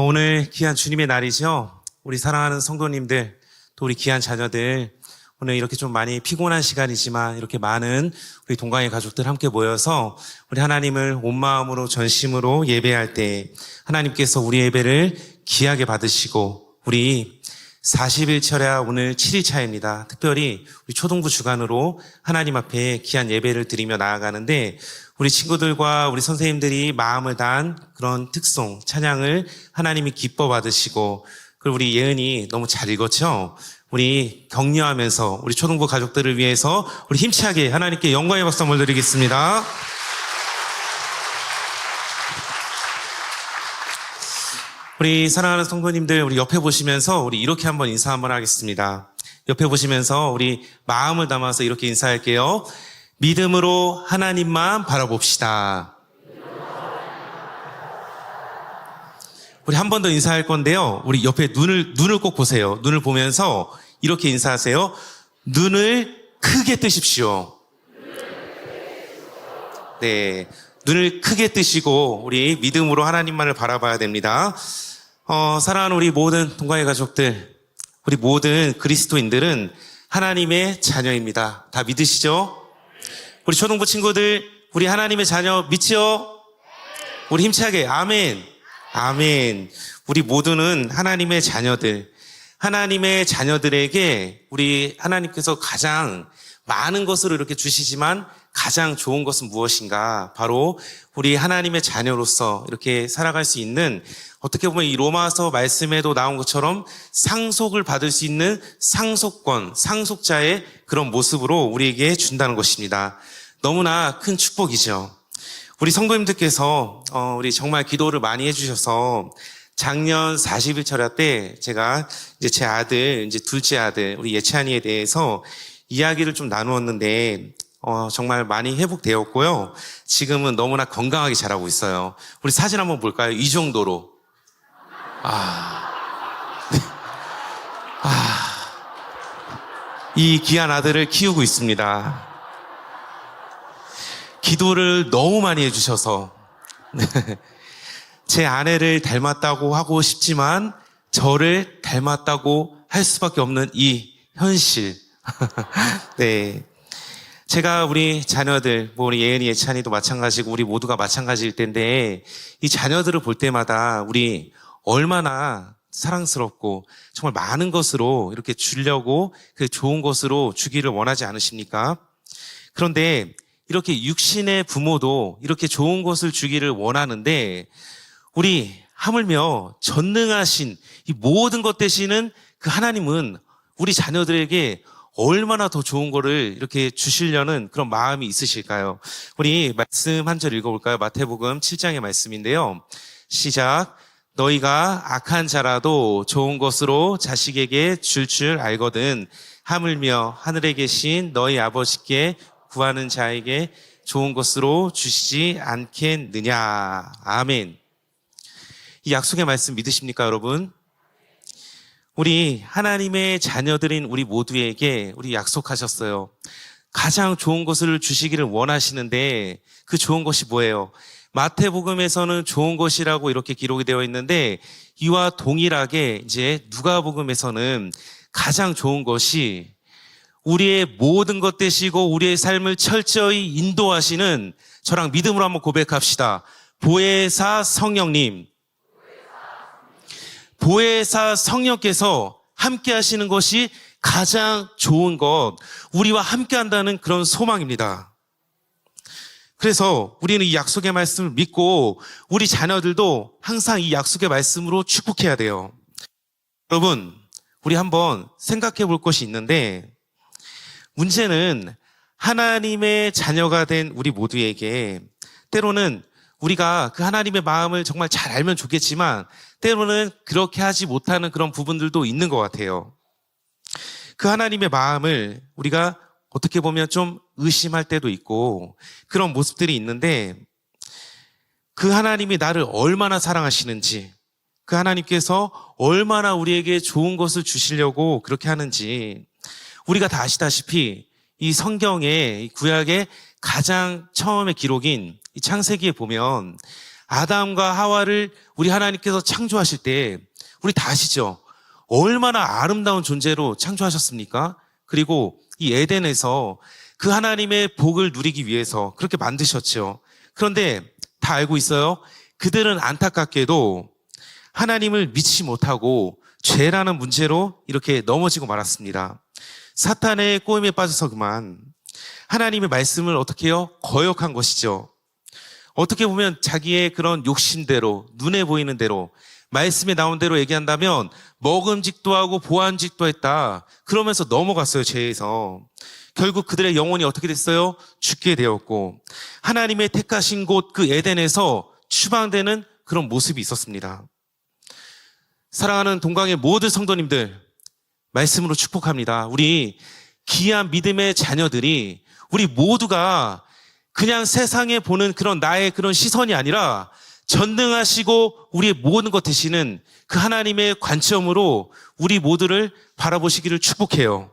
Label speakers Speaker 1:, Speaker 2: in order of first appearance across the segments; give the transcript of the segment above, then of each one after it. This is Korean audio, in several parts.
Speaker 1: 오늘 귀한 주님의 날이죠. 우리 사랑하는 성도님들, 또 우리 귀한 자녀들, 오늘 이렇게 좀 많이 피곤한 시간이지만 이렇게 많은 우리 동강의 가족들 함께 모여서 우리 하나님을 온 마음으로 전심으로 예배할 때 하나님께서 우리 예배를 귀하게 받으시고 우리 40일 철야 오늘 7일 차입니다. 특별히 우리 초동부 주간으로 하나님 앞에 귀한 예배를 드리며 나아가는데 우리 친구들과 우리 선생님들이 마음을 다한 그런 특송, 찬양을 하나님이 기뻐 받으시고 그리고 우리 예은이 너무 잘 읽었죠? 우리 격려하면서 우리 초동부 가족들을 위해서 우리 힘차게 하나님께 영광의 박수 한번 드리겠습니다. 우리 사랑하는 성도님들, 우리 옆에 보시면서 우리 이렇게 한번 인사 한번 하겠습니다. 옆에 보시면서 우리 마음을 담아서 이렇게 인사할게요. 믿음으로 하나님만 바라봅시다. 우리 한 번 더 인사할 건데요. 우리 옆에 눈을 꼭 보세요. 눈을 보면서 이렇게 인사하세요. 눈을 크게 뜨십시오. 네. 눈을 크게 뜨시고 우리 믿음으로 하나님만을 바라봐야 됩니다. 사랑하는 우리 모든 동강의 가족들, 우리 모든 그리스도인들은 하나님의 자녀입니다. 다 믿으시죠? 우리 초등부 친구들, 우리 하나님의 자녀 믿죠? 우리 힘차게 아멘, 아멘. 우리 모두는 하나님의 자녀들, 하나님의 자녀들에게 우리 하나님께서 가장 많은 것을 이렇게 주시지만 가장 좋은 것은 무엇인가? 바로 우리 하나님의 자녀로서 이렇게 살아갈 수 있는, 어떻게 보면 이 로마서 말씀에도 나온 것처럼 상속을 받을 수 있는 상속권, 상속자의 그런 모습으로 우리에게 준다는 것입니다. 너무나 큰 축복이죠. 우리 성도님들께서 우리 정말 기도를 많이 해주셔서 작년 40일 철야 때 제가 이제 제 아들, 이제 둘째 아들, 우리 예찬이에 대해서 이야기를 좀 나누었는데 정말 많이 회복되었고요. 지금은 너무나 건강하게 자라고 있어요. 우리 사진 한번 볼까요? 이 정도로. 이 귀한 아들을 키우고 있습니다. 기도를 너무 많이 해주셔서 제 아내를 닮았다고 하고 싶지만 저를 닮았다고 할 수밖에 없는 이 현실. 네. 제가 우리 자녀들, 우리 예은이, 예찬이도 마찬가지고 우리 모두가 마찬가지일 텐데 이 자녀들을 볼 때마다 우리 얼마나 사랑스럽고 정말 많은 것으로 이렇게 주려고 그 좋은 것으로 주기를 원하지 않으십니까? 그런데 이렇게 육신의 부모도 이렇게 좋은 것을 주기를 원하는데 우리 하물며 전능하신 이 모든 것 되시는 그 하나님은 우리 자녀들에게 얼마나 더 좋은 거를 이렇게 주시려는 그런 마음이 있으실까요? 우리 말씀 한 절 읽어볼까요? 마태복음 7장의 말씀인데요. 시작. 너희가 악한 자라도 좋은 것으로 자식에게 줄 알거든 하물며 하늘에 계신 너희 아버지께 구하는 자에게 좋은 것으로 주시지 않겠느냐. 아멘. 이 약속의 말씀 믿으십니까, 여러분? 우리 하나님의 자녀들인 우리 모두에게 우리 약속하셨어요. 가장 좋은 것을 주시기를 원하시는데 그 좋은 것이 뭐예요? 마태복음에서는 좋은 것이라고 이렇게 기록이 되어 있는데 이와 동일하게 이제 누가복음에서는 가장 좋은 것이 우리의 모든 것 되시고 우리의 삶을 철저히 인도하시는, 저랑 믿음으로 한번 고백합시다. 보혜사 성령님. 보혜사 성령께서 함께 하시는 것이 가장 좋은 것, 우리와 함께 한다는 그런 소망입니다. 그래서 우리는 이 약속의 말씀을 믿고 우리 자녀들도 항상 이 약속의 말씀으로 축복해야 돼요. 여러분, 우리 한번 생각해 볼 것이 있는데 문제는 하나님의 자녀가 된 우리 모두에게 때로는 우리가 그 하나님의 마음을 정말 잘 알면 좋겠지만 때로는 그렇게 하지 못하는 그런 부분들도 있는 것 같아요. 그 하나님의 마음을 우리가 어떻게 보면 좀 의심할 때도 있고 그런 모습들이 있는데 그 하나님이 나를 얼마나 사랑하시는지, 그 하나님께서 얼마나 우리에게 좋은 것을 주시려고 그렇게 하는지 우리가 다 아시다시피 이 성경의 이 구약의 가장 처음의 기록인 이 창세기에 보면 아담과 하와를 우리 하나님께서 창조하실 때 우리 다 아시죠? 얼마나 아름다운 존재로 창조하셨습니까? 그리고 이 에덴에서 그 하나님의 복을 누리기 위해서 그렇게 만드셨죠. 그런데 다 알고 있어요. 그들은 안타깝게도 하나님을 믿지 못하고 죄라는 문제로 이렇게 넘어지고 말았습니다. 사탄의 꼬임에 빠져서 그만 하나님의 말씀을 어떻게 해요? 거역한 것이죠. 어떻게 보면 자기의 그런 욕심대로, 눈에 보이는 대로, 말씀에 나온 대로 얘기한다면 먹음직도 하고 보안직도 했다. 그러면서 넘어갔어요, 죄에서. 결국 그들의 영혼이 어떻게 됐어요? 죽게 되었고 하나님의 택하신 곳 그 에덴에서 추방되는 그런 모습이 있었습니다. 사랑하는 동강의 모든 성도님들, 말씀으로 축복합니다. 우리 귀한 믿음의 자녀들이 우리 모두가 그냥 세상에 보는 그런 나의 그런 시선이 아니라 전능하시고 우리의 모든 것 되시는 그 하나님의 관점으로 우리 모두를 바라보시기를 축복해요.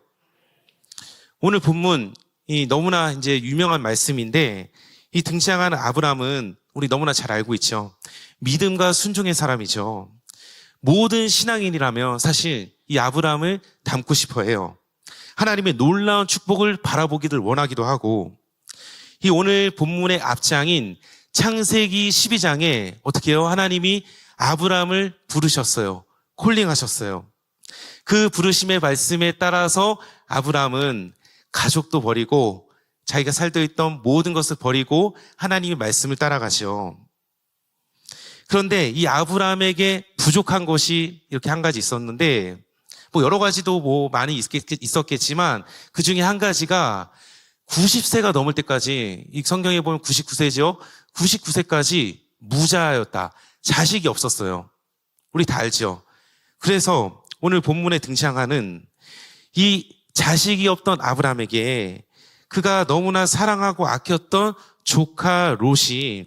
Speaker 1: 오늘 본문이 너무나 이제 유명한 말씀인데 이 등장하는 아브람은 우리 너무나 잘 알고 있죠. 믿음과 순종의 사람이죠. 모든 신앙인이라면 사실 이 아브람을 닮고 싶어 해요. 하나님의 놀라운 축복을 바라보기를 원하기도 하고 이 오늘 본문의 앞장인 창세기 12장에 어떻게 해요? 하나님이 아브람을 부르셨어요. 콜링하셨어요. 그 부르심의 말씀에 따라서 아브람은 가족도 버리고 자기가 살고 있던 모든 것을 버리고 하나님의 말씀을 따라가죠. 그런데 이 아브람에게 부족한 것이 이렇게 한 가지 있었는데 뭐 여러 가지도 뭐 많이 있었겠지만 그 중에 한 가지가 90세가 넘을 때까지 이 성경에 보면 99세죠. 99세까지 무자였다. 자식이 없었어요. 우리 다 알죠. 그래서 오늘 본문에 등장하는 이 자식이 없던 아브람에게 그가 너무나 사랑하고 아꼈던 조카 롯이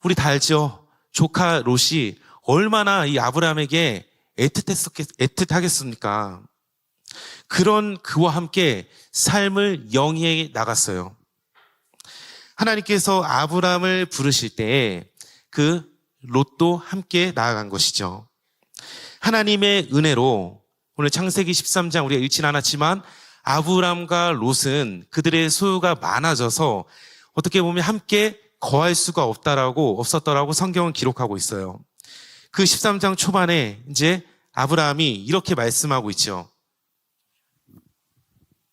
Speaker 1: 우리 다 알죠. 조카 롯이 얼마나 이 아브람에게 애틋하겠습니까? 그런 그와 함께 삶을 영위해 나갔어요. 하나님께서 아브람을 부르실 때 그 롯도 함께 나아간 것이죠. 하나님의 은혜로 오늘 창세기 13장 우리가 읽진 않았지만 아브람과 롯은 그들의 소유가 많아져서 어떻게 보면 함께 거할 수가 없었더라고 성경은 기록하고 있어요. 그 13장 초반에 이제 아브라함이 이렇게 말씀하고 있죠.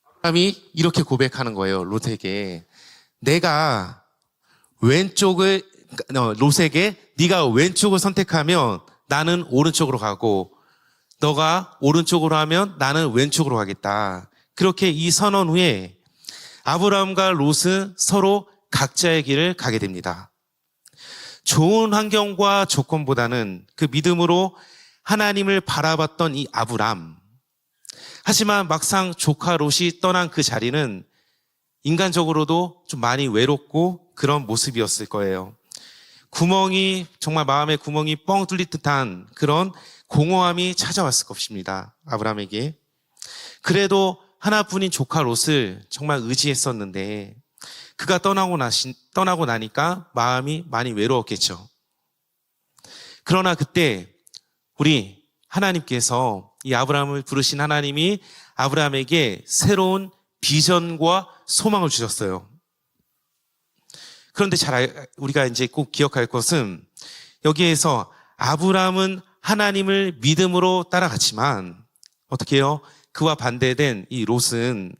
Speaker 1: 아브라함이 이렇게 고백하는 거예요. 롯에게. 롯에게 네가 왼쪽을 선택하면 나는 오른쪽으로 가고 너가 오른쪽으로 하면 나는 왼쪽으로 가겠다. 그렇게 이 선언 후에 아브라함과 롯은 서로 각자의 길을 가게 됩니다. 좋은 환경과 조건보다는 그 믿음으로 하나님을 바라봤던 이 아브람. 하지만 막상 조카 롯이 떠난 그 자리는 인간적으로도 좀 많이 외롭고 그런 모습이었을 거예요. 정말 마음의 구멍이 뻥 뚫릴 듯한 그런 공허함이 찾아왔을 것입니다. 아브람에게. 그래도 하나뿐인 조카 롯을 정말 의지했었는데 그가 떠나고 나니까 마음이 많이 외로웠겠죠. 그러나 그때 우리 하나님께서 이 아브라함을 부르신 하나님이 아브라함에게 새로운 비전과 소망을 주셨어요. 그런데 우리가 이제 꼭 기억할 것은 여기에서 아브라함은 하나님을 믿음으로 따라갔지만 어떻게 해요? 그와 반대된 이 롯은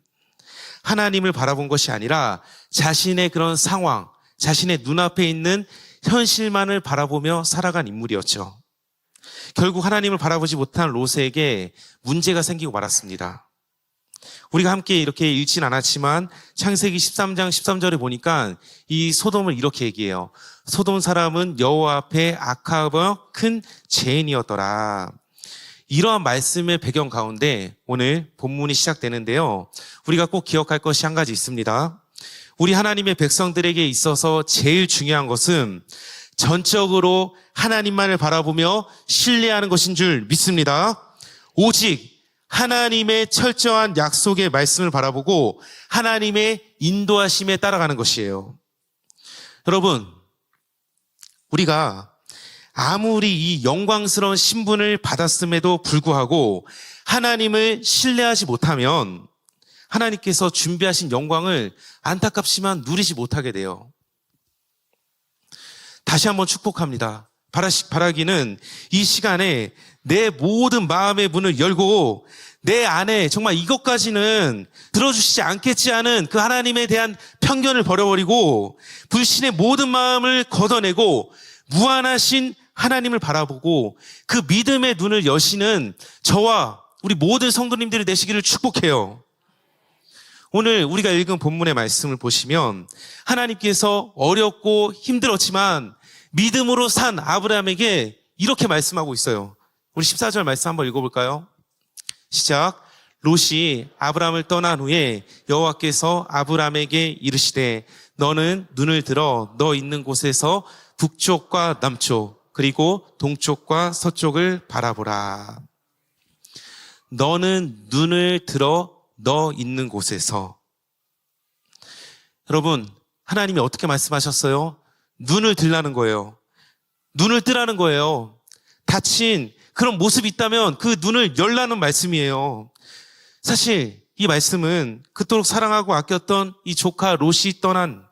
Speaker 1: 하나님을 바라본 것이 아니라 자신의 그런 상황, 자신의 눈앞에 있는 현실만을 바라보며 살아간 인물이었죠. 결국 하나님을 바라보지 못한 롯에게 문제가 생기고 말았습니다. 우리가 함께 이렇게 읽진 않았지만 창세기 13장 13절에 보니까 이 소돔을 이렇게 얘기해요. 소돔 사람은 여호와 앞에 악하고 큰 죄인이었더라. 이러한 말씀의 배경 가운데 오늘 본문이 시작되는데요. 우리가 꼭 기억할 것이 한 가지 있습니다. 우리 하나님의 백성들에게 있어서 제일 중요한 것은 전적으로 하나님만을 바라보며 신뢰하는 것인 줄 믿습니다. 오직 하나님의 철저한 약속의 말씀을 바라보고 하나님의 인도하심에 따라가는 것이에요. 여러분, 우리가 아무리 이 영광스러운 신분을 받았음에도 불구하고 하나님을 신뢰하지 못하면 하나님께서 준비하신 영광을 안타깝지만 누리지 못하게 돼요. 다시 한번 축복합니다. 바라기는 이 시간에 내 모든 마음의 문을 열고 내 안에 정말 이것까지는 들어주시지 않겠지 하는 그 하나님에 대한 편견을 버려버리고 불신의 모든 마음을 걷어내고 무한하신 하나님을 바라보고 그 믿음의 눈을 여시는 저와 우리 모든 성도님들이 되시기를 축복해요. 오늘 우리가 읽은 본문의 말씀을 보시면 하나님께서 어렵고 힘들었지만 믿음으로 산 아브라함에게 이렇게 말씀하고 있어요. 우리 14절 말씀 한번 읽어볼까요? 시작. 롯이 아브라함을 떠난 후에 여호와께서 아브라함에게 이르시되 너는 눈을 들어 너 있는 곳에서 북쪽과 남쪽 그리고 동쪽과 서쪽을 바라보라. 너는 눈을 들어 너 있는 곳에서. 여러분, 하나님이 어떻게 말씀하셨어요? 눈을 들라는 거예요. 눈을 뜨라는 거예요. 다친 그런 모습이 있다면 그 눈을 열라는 말씀이에요. 사실 이 말씀은 그토록 사랑하고 아꼈던 이 조카 롯이 떠난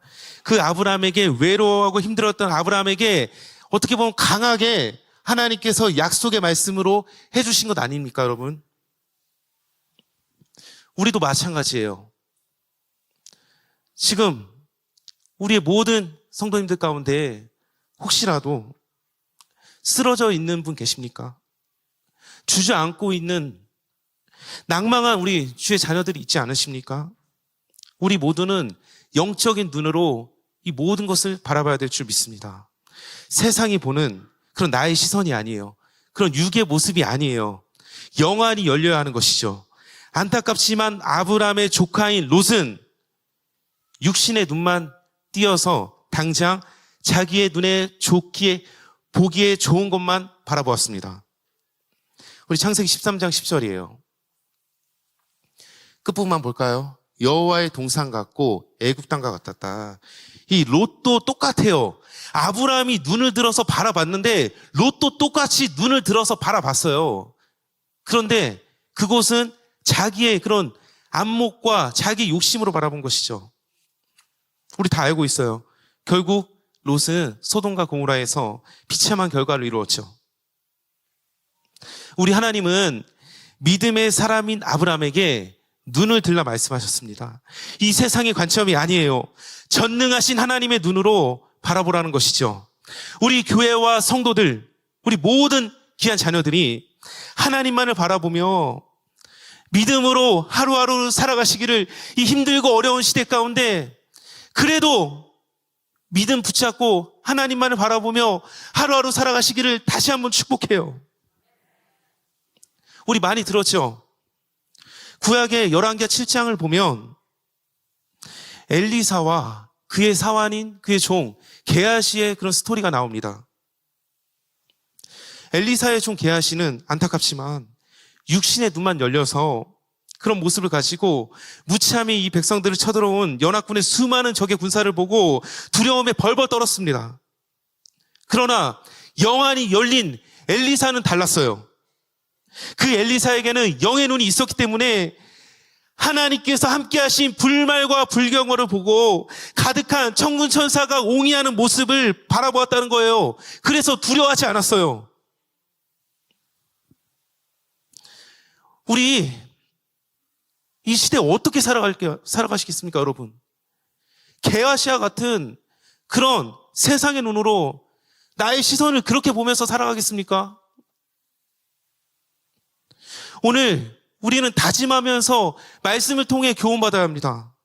Speaker 1: 그 아브라함에게, 외로워하고 힘들었던 아브라함에게 어떻게 보면 강하게 하나님께서 약속의 말씀으로 해주신 것 아닙니까, 여러분? 우리도 마찬가지예요. 지금 우리의 모든 성도님들 가운데 혹시라도 쓰러져 있는 분 계십니까? 주저앉고 있는 낭망한 우리 주의 자녀들이 있지 않으십니까? 우리 모두는 영적인 눈으로 이 모든 것을 바라봐야 될 줄 믿습니다. 세상이 보는 그런 나의 시선이 아니에요. 그런 육의 모습이 아니에요. 영안이 열려야 하는 것이죠. 안타깝지만 아브라함의 조카인 롯은 육신의 눈만 띄어서 당장 자기의 눈에 좋기에 보기에 좋은 것만 바라보았습니다. 우리 창세기 13장 10절이에요. 끝부분만 볼까요? 여호와의 동산 같고 애굽 땅과 같았다. 이 롯도 똑같아요. 아브라함이 눈을 들어서 바라봤는데 롯도 똑같이 눈을 들어서 바라봤어요. 그런데 그곳은 자기의 그런 안목과 자기 욕심으로 바라본 것이죠. 우리 다 알고 있어요. 결국 롯은 소돔과 고모라에서 비참한 결과를 이루었죠. 우리 하나님은 믿음의 사람인 아브라함에게 눈을 들라 말씀하셨습니다. 이 세상의 관점이 아니에요. 전능하신 하나님의 눈으로 바라보라는 것이죠. 우리 교회와 성도들, 우리 모든 귀한 자녀들이 하나님만을 바라보며 믿음으로 하루하루 살아가시기를 이 힘들고 어려운 시대 가운데 그래도 믿음 붙잡고 하나님만을 바라보며 하루하루 살아가시기를 다시 한번 축복해요. 우리 많이 들었죠? 구약의 열왕기하 7장을 보면 엘리사와 그의 사환인 그의 종 게하시의 그런 스토리가 나옵니다. 엘리사의 종 게하시는 안타깝지만 육신의 눈만 열려서 그런 모습을 가지고 무참히 이 백성들을 쳐들어온 연합군의 수많은 적의 군사를 보고 두려움에 벌벌 떨었습니다. 그러나 영안이 열린 엘리사는 달랐어요. 그 엘리사에게는 영의 눈이 있었기 때문에 하나님께서 함께하신 불말과 불경어를 보고 가득한 천군 천사가 옹이하는 모습을 바라보았다는 거예요. 그래서 두려워하지 않았어요. 우리 이 시대에 어떻게 살아가시겠습니까, 여러분? 게하시와 같은 그런 세상의 눈으로 나의 시선을 그렇게 보면서 살아가겠습니까? 오늘 우리는 다짐하면서 말씀을 통해 교훈받아야 합니다.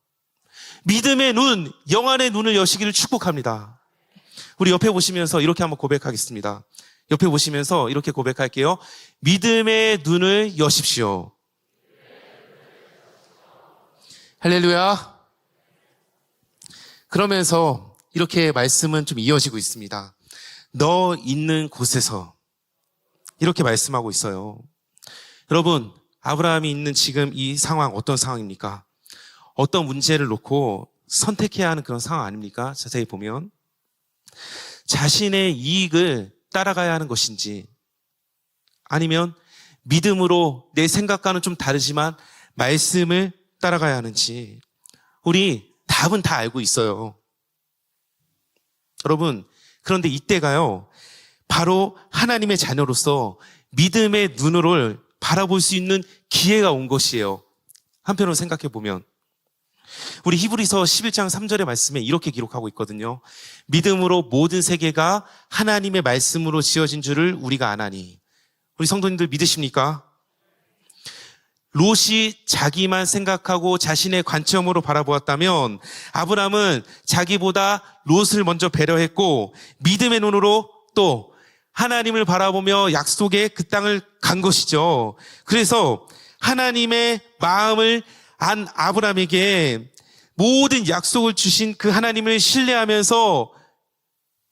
Speaker 1: 믿음의 눈, 영안의 눈을 여시기를 축복합니다. 우리 옆에 보시면서 이렇게 한번 고백하겠습니다. 옆에 보시면서 이렇게 고백할게요. 믿음의 눈을 여십시오. 할렐루야. 그러면서 이렇게 말씀은 좀 이어지고 있습니다. 너 있는 곳에서 이렇게 말씀하고 있어요. 여러분, 아브라함이 있는 지금 이 상황 어떤 상황입니까? 어떤 문제를 놓고 선택해야 하는 그런 상황 아닙니까? 자세히 보면 자신의 이익을 따라가야 하는 것인지, 아니면 믿음으로 내 생각과는 좀 다르지만 말씀을 따라가야 하는지, 우리 답은 다 알고 있어요. 여러분, 그런데 이때가요, 바로 하나님의 자녀로서 믿음의 눈으로 바라볼 수 있는 기회가 온 것이에요. 한편으로 생각해 보면 우리 히브리서 11장 3절의 말씀에 이렇게 기록하고 있거든요. 믿음으로 모든 세계가 하나님의 말씀으로 지어진 줄을 우리가 아나니. 우리 성도님들 믿으십니까? 롯이 자기만 생각하고 자신의 관점으로 바라보았다면 아브라함은 자기보다 롯을 먼저 배려했고 믿음의 눈으로 또 하나님을 바라보며 약속의 그 땅을 간 것이죠. 그래서 하나님의 마음을 안 아브라함에게 모든 약속을 주신 그 하나님을 신뢰하면서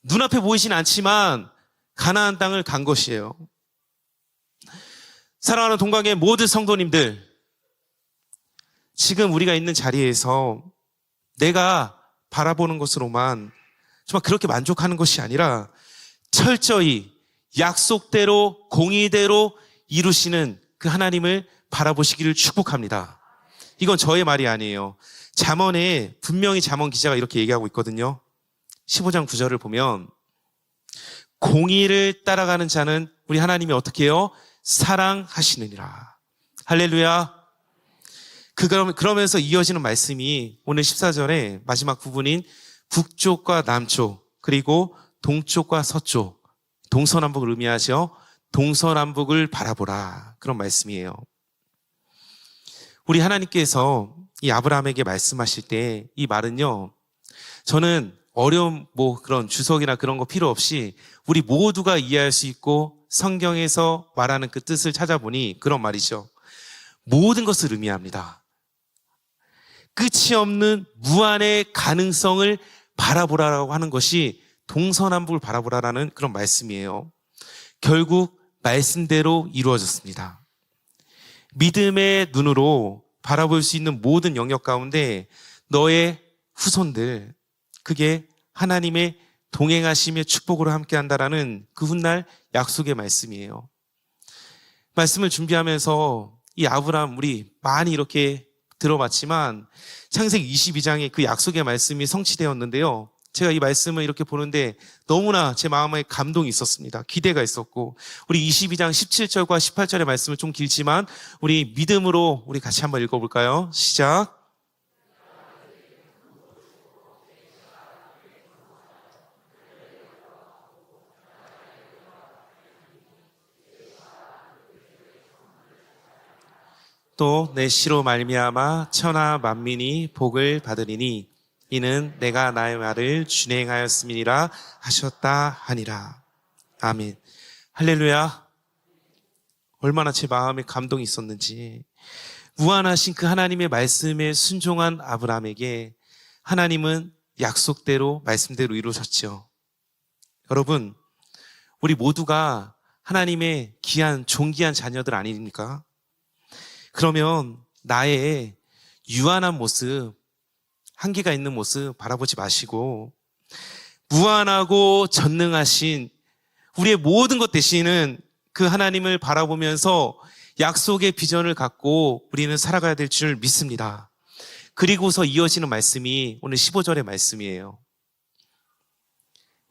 Speaker 1: 눈앞에 보이진 않지만 가나안 땅을 간 것이에요. 사랑하는 동강의 모든 성도님들, 지금 우리가 있는 자리에서 내가 바라보는 것으로만 정말 그렇게 만족하는 것이 아니라 철저히 약속대로 공의대로 이루시는 그 하나님을 바라보시기를 축복합니다. 이건 저의 말이 아니에요. 잠언에 분명히 잠언 기자가 이렇게 얘기하고 있거든요. 15장 9절을 보면 공의를 따라가는 자는 우리 하나님이 어떻게 해요? 사랑하시느니라. 할렐루야. 그러면서 이어지는 말씀이 오늘 14절의 마지막 부분인 북쪽과 남쪽 그리고 동쪽과 서쪽, 동서남북을 의미하죠. 동서남북을 바라보라. 그런 말씀이에요. 우리 하나님께서 이 아브라함에게 말씀하실 때 이 말은요, 저는 어려운 그런 주석이나 그런 거 필요 없이 우리 모두가 이해할 수 있고 성경에서 말하는 그 뜻을 찾아보니 그런 말이죠. 모든 것을 의미합니다. 끝이 없는 무한의 가능성을 바라보라라고 하는 것이 동서남북을 바라보라라는 그런 말씀이에요. 결국 말씀대로 이루어졌습니다. 믿음의 눈으로 바라볼 수 있는 모든 영역 가운데 너의 후손들, 그게 하나님의 동행하심의 축복으로 함께한다라는 그 훗날 약속의 말씀이에요. 말씀을 준비하면서 이 아브라함 우리 많이 이렇게 들어봤지만 창세기 22장에 그 약속의 말씀이 성취되었는데요. 제가 이 말씀을 이렇게 보는데 너무나 제 마음에 감동이 있었습니다. 기대가 있었고 우리 22장 17절과 18절의 말씀은 좀 길지만 우리 믿음으로 우리 같이 한번 읽어볼까요? 시작. 또 내 씨로 말미암아 천하 만민이 복을 받으리니 이는 내가 나의 말을 준행하였음이니라 하셨다 하니라. 아멘. 할렐루야. 얼마나 제 마음에 감동이 있었는지. 무한하신 그 하나님의 말씀에 순종한 아브라함에게 하나님은 약속대로 말씀대로 이루셨죠. 여러분, 우리 모두가 하나님의 귀한 존귀한 자녀들 아닙니까? 그러면 나의 유한한 모습, 한계가 있는 모습 바라보지 마시고 무한하고 전능하신 우리의 모든 것 되시는 그 하나님을 바라보면서 약속의 비전을 갖고 우리는 살아가야 될 줄 믿습니다. 그리고서 이어지는 말씀이 오늘 15절의 말씀이에요.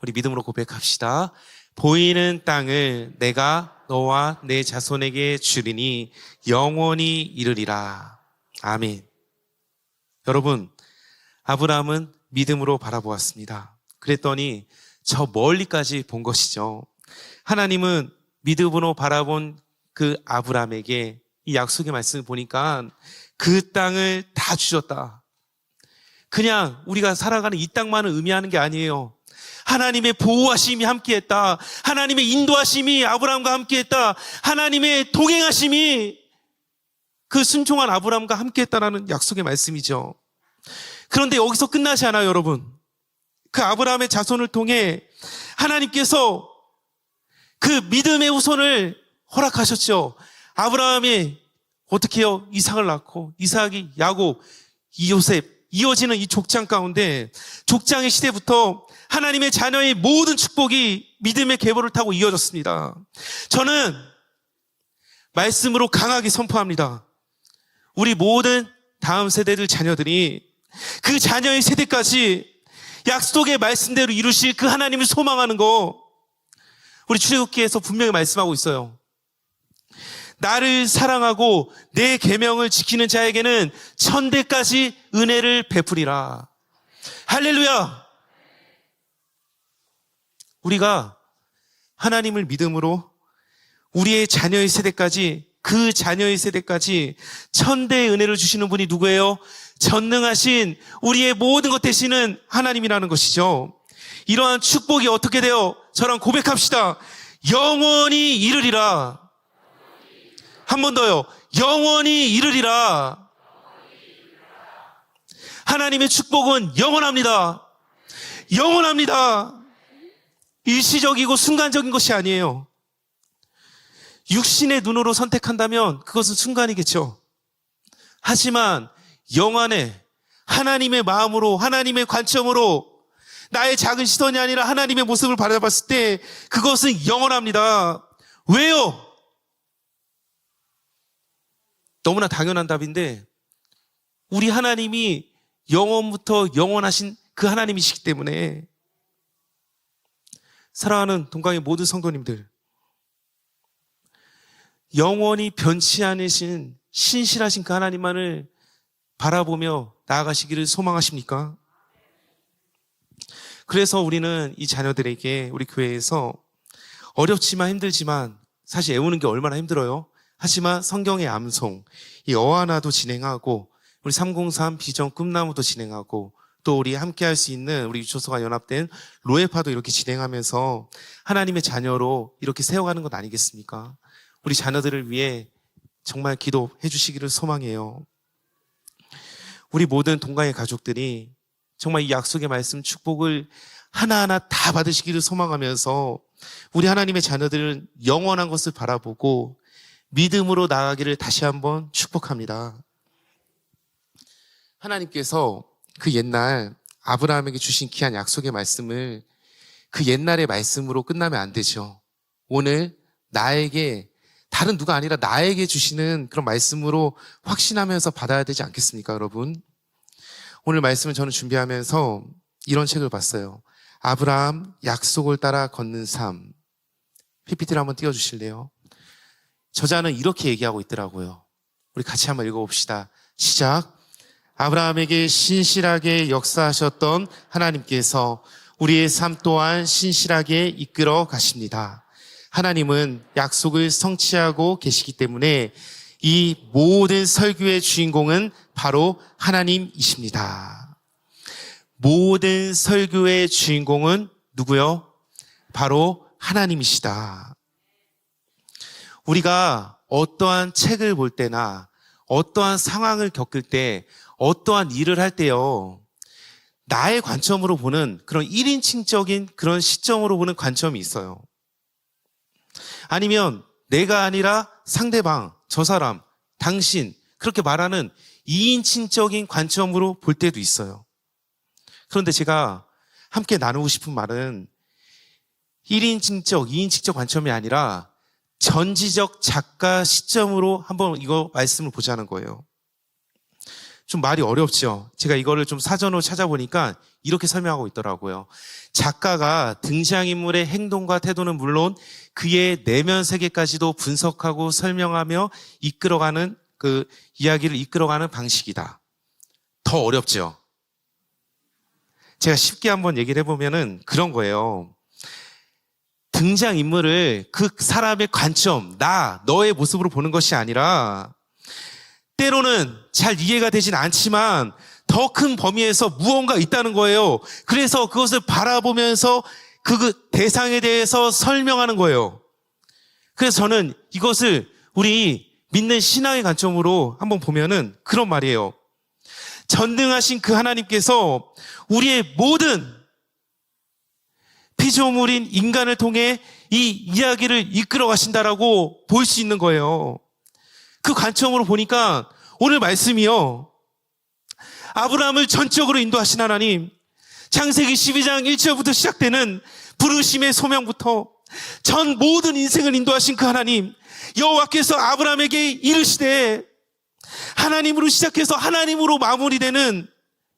Speaker 1: 우리 믿음으로 고백합시다. 보이는 땅을 내가 너와 내 자손에게 주리니 영원히 이르리라. 아멘. 여러분, 아브라함은 믿음으로 바라보았습니다. 그랬더니 저 멀리까지 본 것이죠. 하나님은 믿음으로 바라본 그 아브라함에게 이 약속의 말씀을 보니까 그 땅을 다 주셨다. 그냥 우리가 살아가는 이 땅만을 의미하는 게 아니에요. 하나님의 보호하심이 함께했다. 하나님의 인도하심이 아브라함과 함께했다. 하나님의 동행하심이 그 순종한 아브라함과 함께했다라는 약속의 말씀이죠. 그런데 여기서 끝나지 않아요, 여러분. 그 아브라함의 자손을 통해 하나님께서 그 믿음의 후손을 허락하셨죠. 아브라함이 어떻게 해요? 이삭을 낳고 이삭이 야곱, 요셉 이어지는 이 족장 가운데 족장의 시대부터 하나님의 자녀의 모든 축복이 믿음의 계보를 타고 이어졌습니다. 저는 말씀으로 강하게 선포합니다. 우리 모든 다음 세대들 자녀들이 그 자녀의 세대까지 약속의 말씀대로 이루실 그 하나님을 소망하는 거 우리 출애굽기에서 분명히 말씀하고 있어요. 나를 사랑하고 내 계명을 지키는 자에게는 천대까지 은혜를 베푸리라. 할렐루야. 우리가 하나님을 믿음으로 우리의 자녀의 세대까지, 그 자녀의 세대까지 천대의 은혜를 주시는 분이 누구예요? 전능하신 우리의 모든 것 되시는 하나님이라는 것이죠. 이러한 축복이 어떻게 돼요? 저랑 고백합시다. 영원히 이르리라. 한 번 더요. 영원히 이르리라. 하나님의 축복은 영원합니다. 영원합니다. 일시적이고 순간적인 것이 아니에요. 육신의 눈으로 선택한다면 그것은 순간이겠죠. 하지만 영안에 하나님의 마음으로, 하나님의 관점으로 나의 작은 시선이 아니라 하나님의 모습을 바라봤을 때 그것은 영원합니다. 왜요? 너무나 당연한 답인데 우리 하나님이 영원부터 영원하신 그 하나님이시기 때문에 사랑하는 동강의 모든 성도님들, 영원히 변치 않으신 신실하신 그 하나님만을 바라보며 나아가시기를 소망하십니까? 그래서 우리는 이 자녀들에게 우리 교회에서 어렵지만 힘들지만 사실 애우는 게 얼마나 힘들어요. 하지만 성경의 암송, 이 어하나도 진행하고 우리 303 비전 꿈나무도 진행하고 또 우리 함께 할 수 있는 우리 유초소가 연합된 로에파도 이렇게 진행하면서 하나님의 자녀로 이렇게 세워가는 것 아니겠습니까? 우리 자녀들을 위해 정말 기도해 주시기를 소망해요. 우리 모든 동강의 가족들이 정말 이 약속의 말씀 축복을 하나하나 다 받으시기를 소망하면서 우리 하나님의 자녀들은 영원한 것을 바라보고 믿음으로 나아가기를 다시 한번 축복합니다. 하나님께서 그 옛날 아브라함에게 주신 귀한 약속의 말씀을 그 옛날의 말씀으로 끝나면 안 되죠. 오늘 나에게, 다른 누가 아니라 나에게 주시는 그런 말씀으로 확신하면서 받아야 되지 않겠습니까, 여러분? 오늘 말씀을 저는 준비하면서 이런 책을 봤어요. 아브라함 약속을 따라 걷는 삶. PPT를 한번 띄워주실래요? 저자는 이렇게 얘기하고 있더라고요. 우리 같이 한번 읽어봅시다. 시작. 아브라함에게 신실하게 역사하셨던 하나님께서 우리의 삶 또한 신실하게 이끌어 가십니다. 하나님은 약속을 성취하고 계시기 때문에 이 모든 설교의 주인공은 바로 하나님이십니다. 모든 설교의 주인공은 누구요? 바로 하나님이시다. 우리가 어떠한 책을 볼 때나 어떠한 상황을 겪을 때 어떠한 일을 할 때요, 나의 관점으로 보는 그런 1인칭적인 그런 시점으로 보는 관점이 있어요. 아니면 내가 아니라 상대방, 저 사람, 당신 그렇게 말하는 2인칭적인 관점으로 볼 때도 있어요. 그런데 제가 함께 나누고 싶은 말은 1인칭적, 2인칭적 관점이 아니라 전지적 작가 시점으로 한번 이거 말씀을 보자는 거예요. 좀 말이 어렵죠. 제가 이거를 좀 사전으로 찾아보니까 이렇게 설명하고 있더라고요. 작가가 등장인물의 행동과 태도는 물론 그의 내면 세계까지도 분석하고 설명하며 이끌어가는 그 이야기를 이끌어가는 방식이다. 더 어렵죠. 제가 쉽게 한번 얘기를 해보면은 그런 거예요. 등장인물을 그 사람의 관점, 너의 모습으로 보는 것이 아니라 때로는 잘 이해가 되진 않지만 더 큰 범위에서 무언가 있다는 거예요. 그래서 그것을 바라보면서 그 대상에 대해서 설명하는 거예요. 그래서 저는 이것을 우리 믿는 신앙의 관점으로 한번 보면은 그런 말이에요. 전능하신 그 하나님께서 우리의 모든 피조물인 인간을 통해 이 이야기를 이끌어 가신다라고 볼 수 있는 거예요. 그 관점으로 보니까 오늘 말씀이요, 아브라함을 전적으로 인도하신 하나님, 창세기 12장 1절부터 시작되는 부르심의 소명부터 전 모든 인생을 인도하신 그 하나님, 여호와께서 아브라함에게 이르시되 하나님으로 시작해서 하나님으로 마무리되는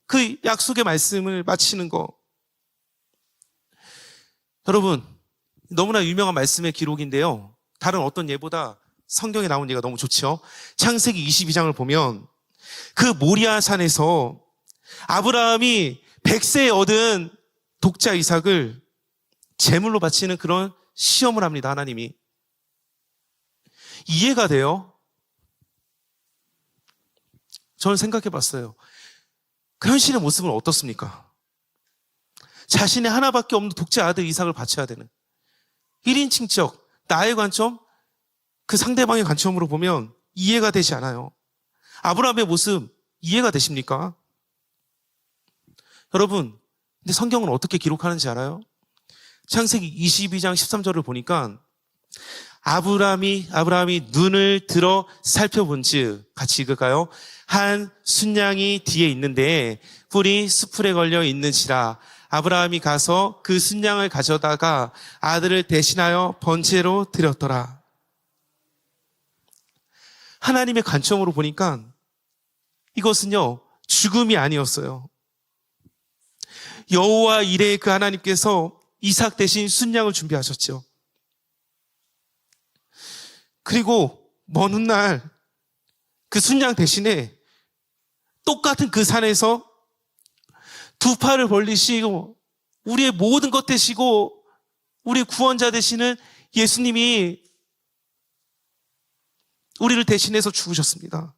Speaker 1: 그 약속의 말씀을 마치는 거. 여러분, 너무나 유명한 말씀의 기록인데요, 다른 어떤 예보다 성경에 나온 예가 너무 좋죠. 창세기 22장을 보면 그 모리아 산에서 아브라함이 100세에 얻은 독자 이삭을 제물로 바치는 그런 시험을 합니다. 하나님이. 이해가 돼요? 저는 생각해 봤어요. 그 현실의 모습은 어떻습니까? 자신의 하나밖에 없는 독자 아들 이삭을 바쳐야 되는 1인칭적 나의 관점, 그 상대방의 관점으로 보면 이해가 되지 않아요. 아브라함의 모습 이해가 되십니까? 여러분, 근데 성경은 어떻게 기록하는지 알아요? 창세기 22장 13절을 보니까 아브라함이 눈을 들어 살펴본즉, 같이 읽을까요? 한 순양이 뒤에 있는데 뿔이 수풀에 걸려 있는지라 아브라함이 가서 그 순양을 가져다가 아들을 대신하여 번제로 드렸더라. 하나님의 관점으로 보니까 이것은요, 죽음이 아니었어요. 여호와 이레의 그 하나님께서 이삭 대신 순양을 준비하셨죠. 그리고 먼 훗날 그 순양 대신에 똑같은 그 산에서 두 팔을 벌리시고 우리의 모든 것 되시고 우리의 구원자 되시는 예수님이 우리를 대신해서 죽으셨습니다.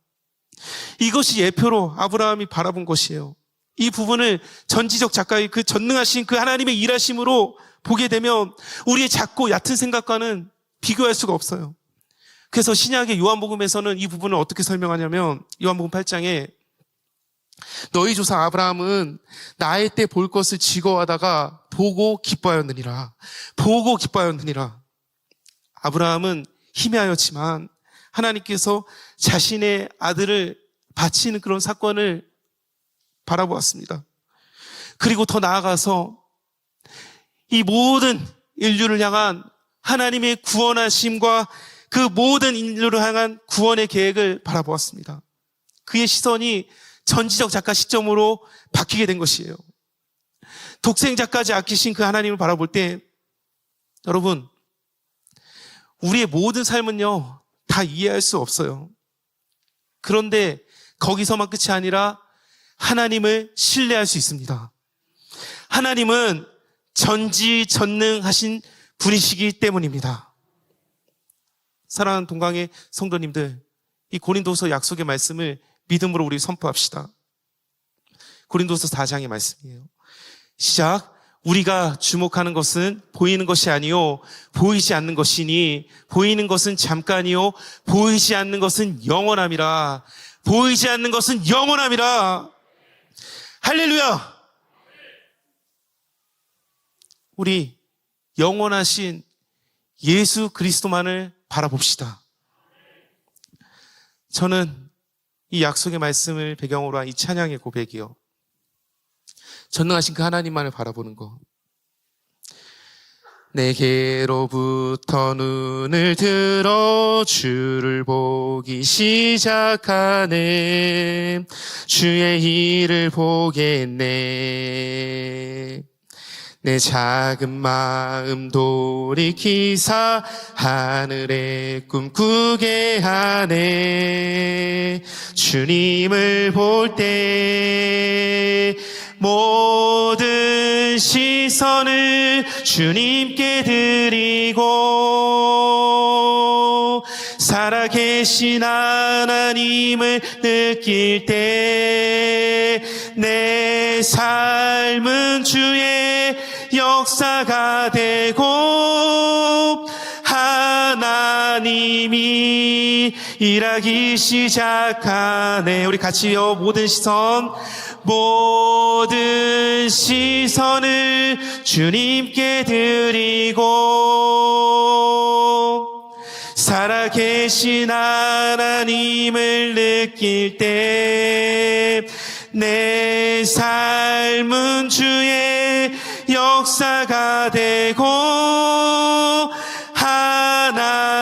Speaker 1: 이것이 예표로 아브라함이 바라본 것이에요. 이 부분을 전지적 작가의 그 전능하신 그 하나님의 일하심으로 보게 되면 우리의 작고 얕은 생각과는 비교할 수가 없어요. 그래서 신약의 요한복음에서는 이 부분을 어떻게 설명하냐면, 요한복음 8장에 너희 조상 아브라함은 나의 때 볼 것을 즐거워하다가 보고 기뻐하였느니라. 보고 기뻐하였느니라. 아브라함은 희미하였지만 하나님께서 자신의 아들을 바치는 그런 사건을 바라보았습니다. 그리고 더 나아가서 이 모든 인류를 향한 하나님의 구원하심과 그 모든 인류를 향한 구원의 계획을 바라보았습니다. 그의 시선이 전지적 작가 시점으로 바뀌게 된 것이에요. 독생자까지 아끼신 그 하나님을 바라볼 때, 여러분, 우리의 모든 삶은요, 다 이해할 수 없어요. 그런데 거기서만 끝이 아니라 하나님을 신뢰할 수 있습니다. 하나님은 전지전능하신 분이시기 때문입니다. 사랑하는 동강의 성도님들, 이 고린도서 약속의 말씀을 믿음으로 우리 선포합시다. 고린도서 4장의 말씀이에요. 시작. 우리가 주목하는 것은 보이는 것이 아니요 보이지 않는 것이니 보이는 것은 잠깐이요 보이지 않는 것은 영원함이라. 보이지 않는 것은 영원함이라. 할렐루야. 우리 영원하신 예수 그리스도만을 바라봅시다. 저는 이 약속의 말씀을 배경으로 한 이 찬양의 고백이요, 전능하신 그 하나님만을 바라보는 것. 내게로부터 눈을 들어 주를 보기 시작하네. 주의 일을 보겠네. 내 작은 마음 돌이키사 하늘의 꿈 꾸게 하네. 주님을 볼 때 모든 시선을 주님께 드리고 살아계신 하나님을 느낄 때 내 삶은 주의 역사가 되고 하나님이 일하기 시작하네. 우리 같이요. 모든 시선을 주님께 드리고 살아계신 하나님을 느낄 때 내 삶은 주의 역사가 되고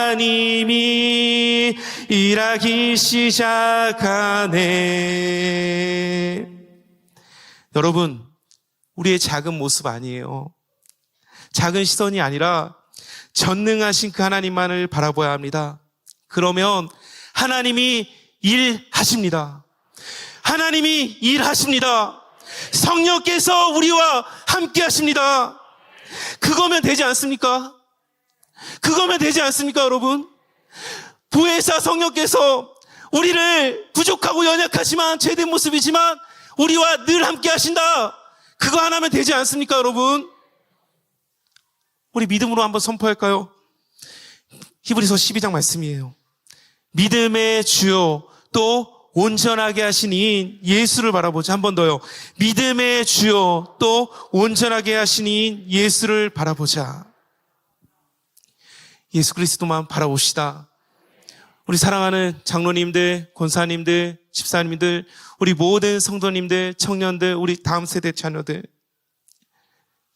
Speaker 1: 하나님이 일하기 시작하네. 여러분, 우리의 작은 모습 아니에요. 작은 시선이 아니라 전능하신 그 하나님만을 바라봐야 합니다. 그러면 하나님이 일하십니다. 하나님이 일하십니다. 성령께서 우리와 함께 하십니다. 그거면 되지 않습니까? 그거면 되지 않습니까, 여러분? 보혜사 성령께서 우리를 부족하고 연약하지만 죄된 모습이지만 우리와 늘 함께 하신다. 그거 하나면 되지 않습니까, 여러분? 우리 믿음으로 한번 선포할까요? 히브리서 12장 말씀이에요. 믿음의 주요 또 온전하게 하신 이인 예수를 바라보자. 한 번 더요. 믿음의 주요 또 온전하게 하신 이인 예수를 바라보자. 예수 그리스도만 바라봅시다. 우리 사랑하는 장로님들, 권사님들, 집사님들, 우리 모든 성도님들, 청년들, 우리 다음 세대 자녀들,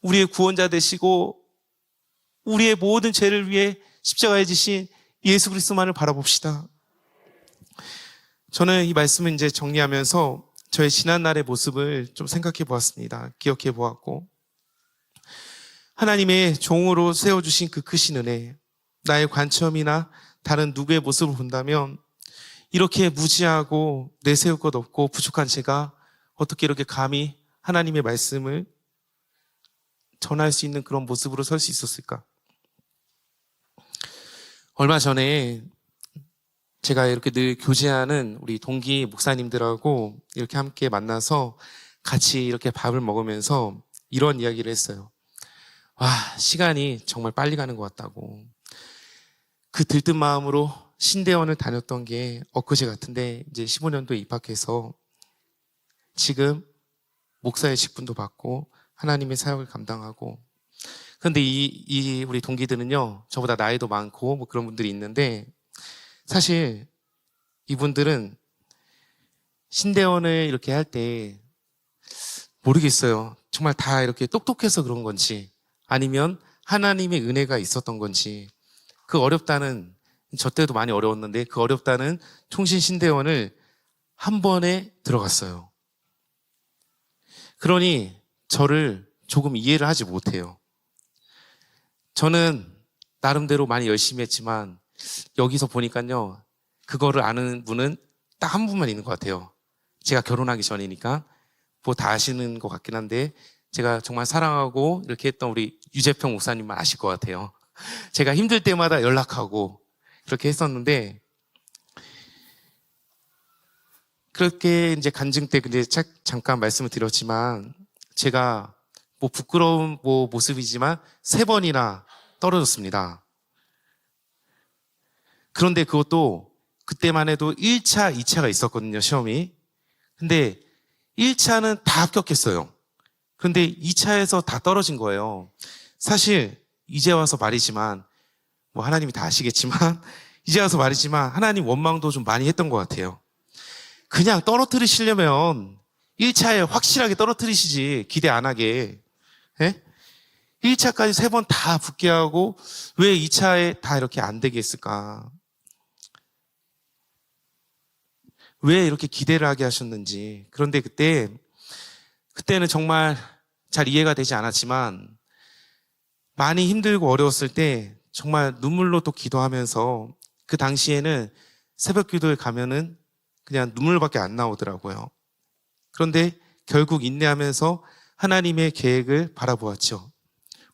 Speaker 1: 우리의 구원자 되시고 우리의 모든 죄를 위해 십자가에 지신 예수 그리스도만을 바라봅시다. 저는 이 말씀을 이제 정리하면서 저의 지난날의 모습을 좀 생각해 보았습니다. 기억해 보았고, 하나님의 종으로 세워주신 그 크신 은혜, 나의 관점이나 다른 누구의 모습을 본다면 이렇게 무지하고 내세울 것 없고 부족한 제가 어떻게 이렇게 감히 하나님의 말씀을 전할 수 있는 그런 모습으로 설 수 있었을까? 얼마 전에 제가 이렇게 늘 교제하는 우리 동기 목사님들하고 이렇게 함께 만나서 같이 이렇게 밥을 먹으면서 이런 이야기를 했어요. 와, 시간이 정말 빨리 가는 것 같다고. 그 들뜬 마음으로 신대원을 다녔던 게 엊그제 같은데 이제 15년도에 입학해서 지금 목사의 직분도 받고 하나님의 사역을 감당하고, 그런데 이 우리 동기들은요, 저보다 나이도 많고 뭐 그런 분들이 있는데 사실 이분들은 신대원을 이렇게 할 때 모르겠어요. 정말 다 이렇게 똑똑해서 그런 건지 아니면 하나님의 은혜가 있었던 건지, 그 어렵다는, 저 때도 많이 어려웠는데 그 어렵다는 통신 신대원을 한 번에 들어갔어요. 그러니 저를 조금 이해를 하지 못해요. 저는 나름대로 많이 열심히 했지만 여기서 보니까요, 그거를 아는 분은 딱 한 분만 있는 것 같아요. 제가 결혼하기 전이니까 뭐 다 아시는 것 같긴 한데, 제가 정말 사랑하고 이렇게 했던 우리 유재평 목사님만 아실 것 같아요. 제가 힘들 때마다 연락하고 그렇게 했었는데, 그렇게 이제 간증 때 근데 잠깐 말씀을 드렸지만 제가 뭐 부끄러운 뭐 모습이지만 3번이나 떨어졌습니다. 그런데 그것도 그때만 해도 1차, 2차가 있었거든요, 시험이. 근데 1차는 다 합격했어요. 그런데 2차에서 다 떨어진 거예요. 사실 이제 와서 말이지만, 뭐 하나님이 다 아시겠지만 이제 와서 말이지만 하나님 원망도 좀 많이 했던 것 같아요. 그냥 떨어뜨리시려면 1차에 확실하게 떨어뜨리시지, 기대 안 하게. 예? 1차까지 3번 다 붙게 하고 왜 2차에 다 이렇게 안 되게 했을까? 왜 이렇게 기대를 하게 하셨는지. 그런데 그때는 정말 잘 이해가 되지 않았지만 많이 힘들고 어려웠을 때 정말 눈물로 또 기도하면서, 그 당시에는 새벽 기도에 가면은 그냥 눈물밖에 안 나오더라고요. 그런데 결국 인내하면서 하나님의 계획을 바라보았죠.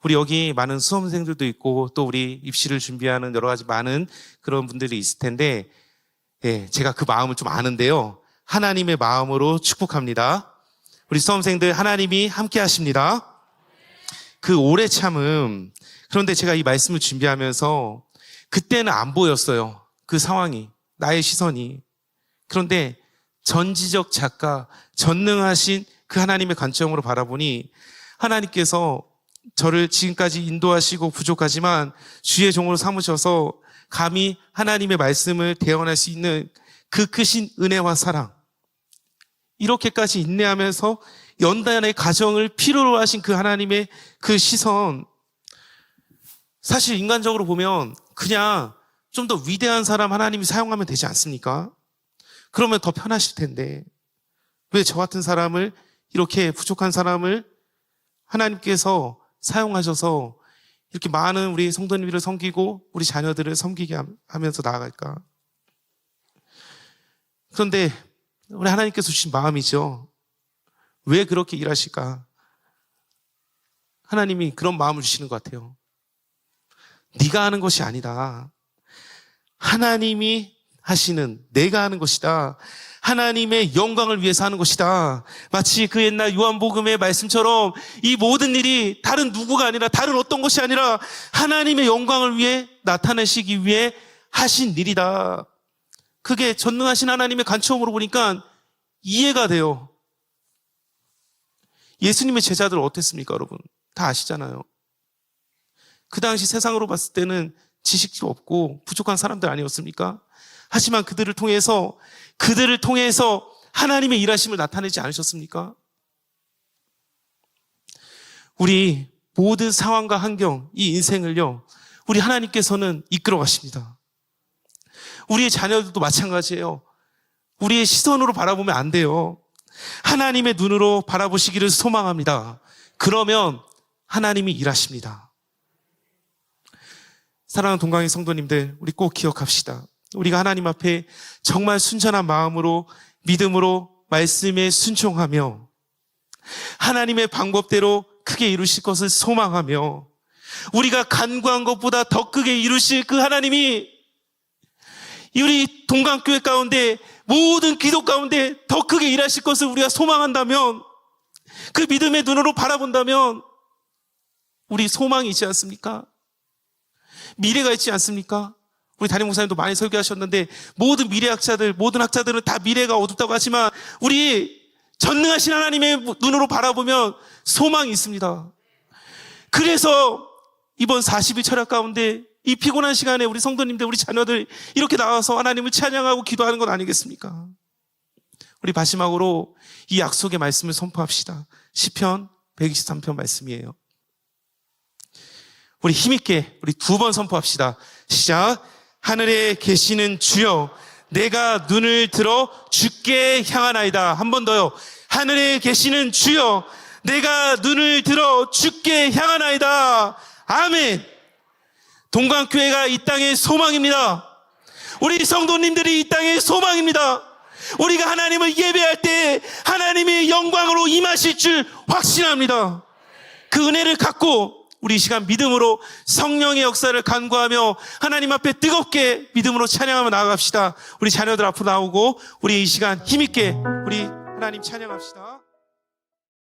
Speaker 1: 우리 여기 많은 수험생들도 있고 또 우리 입시를 준비하는 여러 가지 많은 그런 분들이 있을 텐데, 예, 제가 그 마음을 좀 아는데요, 하나님의 마음으로 축복합니다. 우리 수험생들 하나님이 함께 하십니다. 그 오래 참음. 그런데 제가 이 말씀을 준비하면서 그때는 안 보였어요. 그 상황이, 나의 시선이. 그런데 전지적 작가, 전능하신 그 하나님의 관점으로 바라보니 하나님께서 저를 지금까지 인도하시고 부족하지만 주의 종으로 삼으셔서 감히 하나님의 말씀을 대언할 수 있는 그 크신 은혜와 사랑, 이렇게까지 인내하면서 연단의 가정을 필요로 하신 그 하나님의 그 시선, 사실 인간적으로 보면 그냥 좀 더 위대한 사람 하나님이 사용하면 되지 않습니까? 그러면 더 편하실 텐데 왜 저 같은 사람을, 이렇게 부족한 사람을 하나님께서 사용하셔서 이렇게 많은 우리 성도님들을 섬기고 우리 자녀들을 섬기게 하면서 나아갈까? 그런데 우리 하나님께서 주신 마음이죠. 왜 그렇게 일하실까? 하나님이 그런 마음을 주시는 것 같아요. 네가 하는 것이 아니다. 하나님이 하시는, 내가 하는 것이다. 하나님의 영광을 위해서 하는 것이다. 마치 그 옛날 요한복음의 말씀처럼 이 모든 일이 다른 누구가 아니라, 다른 어떤 것이 아니라 하나님의 영광을 위해 나타내시기 위해 하신 일이다. 그게 전능하신 하나님의 관점으로 보니까 이해가 돼요. 예수님의 제자들 어땠습니까, 여러분? 다 아시잖아요. 그 당시 세상으로 봤을 때는 지식도 없고 부족한 사람들 아니었습니까? 하지만 그들을 통해서 하나님의 일하심을 나타내지 않으셨습니까? 우리 모든 상황과 환경, 이 인생을요, 우리 하나님께서는 이끌어 가십니다. 우리의 자녀들도 마찬가지예요. 우리의 시선으로 바라보면 안 돼요. 하나님의 눈으로 바라보시기를 소망합니다. 그러면 하나님이 일하십니다. 사랑하는 동강의 성도님들, 우리 꼭 기억합시다. 우리가 하나님 앞에 정말 순전한 마음으로, 믿음으로 말씀에 순종하며 하나님의 방법대로 크게 이루실 것을 소망하며 우리가 간구한 것보다 더 크게 이루실 그 하나님이 우리 동강교회 가운데, 모든 기도 가운데 더 크게 일하실 것을 우리가 소망한다면, 그 믿음의 눈으로 바라본다면 우리 소망이 있지 않습니까? 미래가 있지 않습니까? 우리 담임 목사님도 많이 설교하셨는데 모든 미래학자들, 모든 학자들은 다 미래가 어둡다고 하지만 우리 전능하신 하나님의 눈으로 바라보면 소망이 있습니다. 그래서 이번 40일 철학 가운데 이 피곤한 시간에 우리 성도님들, 우리 자녀들 이렇게 나와서 하나님을 찬양하고 기도하는 건 아니겠습니까? 우리 마지막으로 이 약속의 말씀을 선포합시다. 시편 123편 말씀이에요. 우리 힘있게 우리 2번 선포합시다. 시작. 하늘에 계시는 주여, 내가 눈을 들어 주께 향하나이다. 한 번 더요. 하늘에 계시는 주여, 내가 눈을 들어 주께 향하나이다. 아멘. 동강교회가 이 땅의 소망입니다. 우리 성도님들이 이 땅의 소망입니다. 우리가 하나님을 예배할 때 하나님의 영광으로 임하실 줄 확신합니다. 그 은혜를 갖고 우리 이 시간 믿음으로 성령의 역사를 간구하며 하나님 앞에 뜨겁게 믿음으로 찬양하며 나아갑시다. 우리 자녀들 앞으로 나오고 우리 이 시간 힘있게 우리 하나님 찬양합시다.